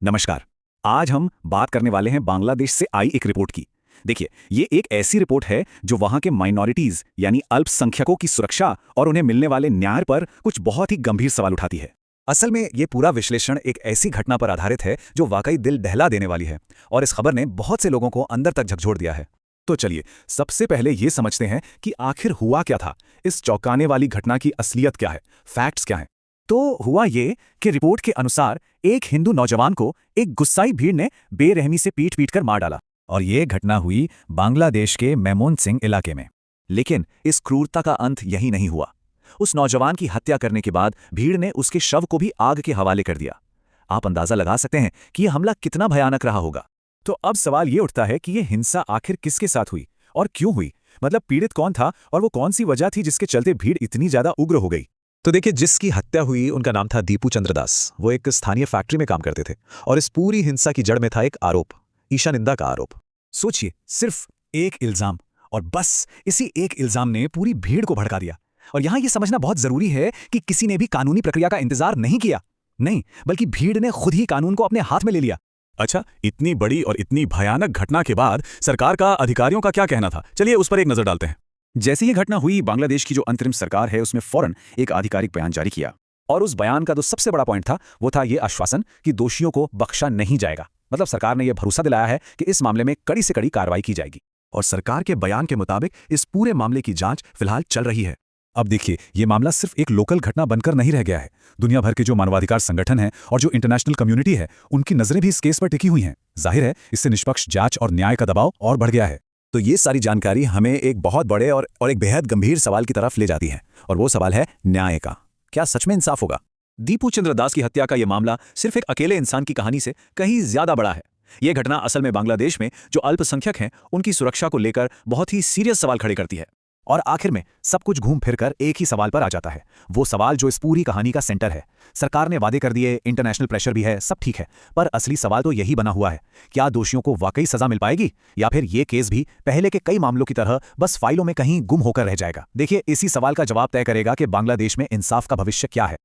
नमस्कार। आज हम बात करने वाले हैं बांग्लादेश से आई एक रिपोर्ट की। देखिए, ये एक ऐसी रिपोर्ट है जो वहां के माइनॉरिटीज यानी अल्पसंख्यकों की सुरक्षा और उन्हें मिलने वाले न्याय पर कुछ बहुत ही गंभीर सवाल उठाती है। असल में ये पूरा विश्लेषण एक ऐसी घटना पर आधारित है जो वाकई दिल दहला देने वाली है, और इस खबर ने बहुत से लोगों को अंदर तक झकझोर दिया है। तो चलिए सबसे पहले ये समझते हैं कि आखिर हुआ क्या था, इस चौंकाने वाली घटना की असलियत क्या है, फैक्ट्स क्या हैं। तो हुआ ये कि रिपोर्ट के अनुसार एक हिंदू नौजवान को एक गुस्साई भीड़ ने बेरहमी से पीट पीट कर मार डाला, और ये घटना हुई बांग्लादेश के मेमोन सिंह इलाके में। लेकिन इस क्रूरता का अंत यही नहीं हुआ। उस नौजवान की हत्या करने के बाद भीड़ ने उसके शव को भी आग के हवाले कर दिया। आप अंदाजा लगा सकते हैं कि यह हमला कितना भयानक रहा होगा। तो अब सवाल ये उठता है कि यह हिंसा आखिर किसके साथ हुई और क्यों हुई, मतलब पीड़ित कौन था और वो कौन सी वजह थी जिसके चलते भीड़ इतनी ज्यादा उग्र हो गई। तो देखिए, जिसकी हत्या हुई उनका नाम था दीपू चंद्र दास। वो एक स्थानीय फैक्ट्री में काम करते थे, और इस पूरी हिंसा की जड़ में था एक आरोप, ईशानिंदा का आरोप। सोचिए, सिर्फ एक इल्जाम, और बस इसी एक इल्जाम ने पूरी भीड़ को भड़का दिया। और यहां यह समझना बहुत जरूरी है कि किसी ने भी कानूनी प्रक्रिया का इंतजार नहीं किया, नहीं, बल्कि भीड़ ने खुद ही कानून को अपने हाथ में ले लिया। अच्छा, इतनी बड़ी और इतनी भयानक घटना के बाद सरकार का अधिकारियों का क्या कहना था? चलिए उस पर एक नजर डालते हैं। जैसे ये घटना हुई, बांग्लादेश की जो अंतरिम सरकार है उसने फौरन एक आधिकारिक बयान जारी किया, और उस बयान का जो सबसे बड़ा पॉइंट था वो था ये आश्वासन कि दोषियों को बख्शा नहीं जाएगा। मतलब सरकार ने यह भरोसा दिलाया है कि इस मामले में कड़ी से कड़ी कार्रवाई की जाएगी। और सरकार के बयान के मुताबिक इस पूरे मामले की जांच फिलहाल चल रही है। अब देखिए, ये मामला सिर्फ एक लोकल घटना बनकर नहीं रह गया है। दुनिया भर के जो मानवाधिकार संगठन हैं और जो इंटरनेशनल कम्युनिटी है, उनकी नजरें भी इस केस पर टिकी हुई हैं। जाहिर है, इससे निष्पक्ष जांच और न्याय का दबाव और बढ़ गया है। तो ये सारी जानकारी हमें एक बहुत बड़े और एक बेहद गंभीर सवाल की तरफ ले जाती है, और वो सवाल है न्याय का। क्या सच में इंसाफ होगा? दीपू चंद्र दास की हत्या का यह मामला सिर्फ एक अकेले इंसान की कहानी से कहीं ज्यादा बड़ा है। यह घटना असल में बांग्लादेश में जो अल्पसंख्यक हैं उनकी सुरक्षा को लेकर बहुत ही सीरियस सवाल खड़े करती है। और आखिर में सब कुछ घूम फिर कर एक ही सवाल पर आ जाता है, वो सवाल जो इस पूरी कहानी का सेंटर है। सरकार ने वादे कर दिए, इंटरनेशनल प्रेशर भी है, सब ठीक है, पर असली सवाल तो यही बना हुआ है, क्या दोषियों को वाकई सजा मिल पाएगी, या फिर ये केस भी पहले के कई मामलों की तरह बस फाइलों में कहीं गुम होकर रह जाएगा। देखिए, इसी सवाल का जवाब तय करेगा कि बांग्लादेश में इंसाफ का भविष्य क्या है।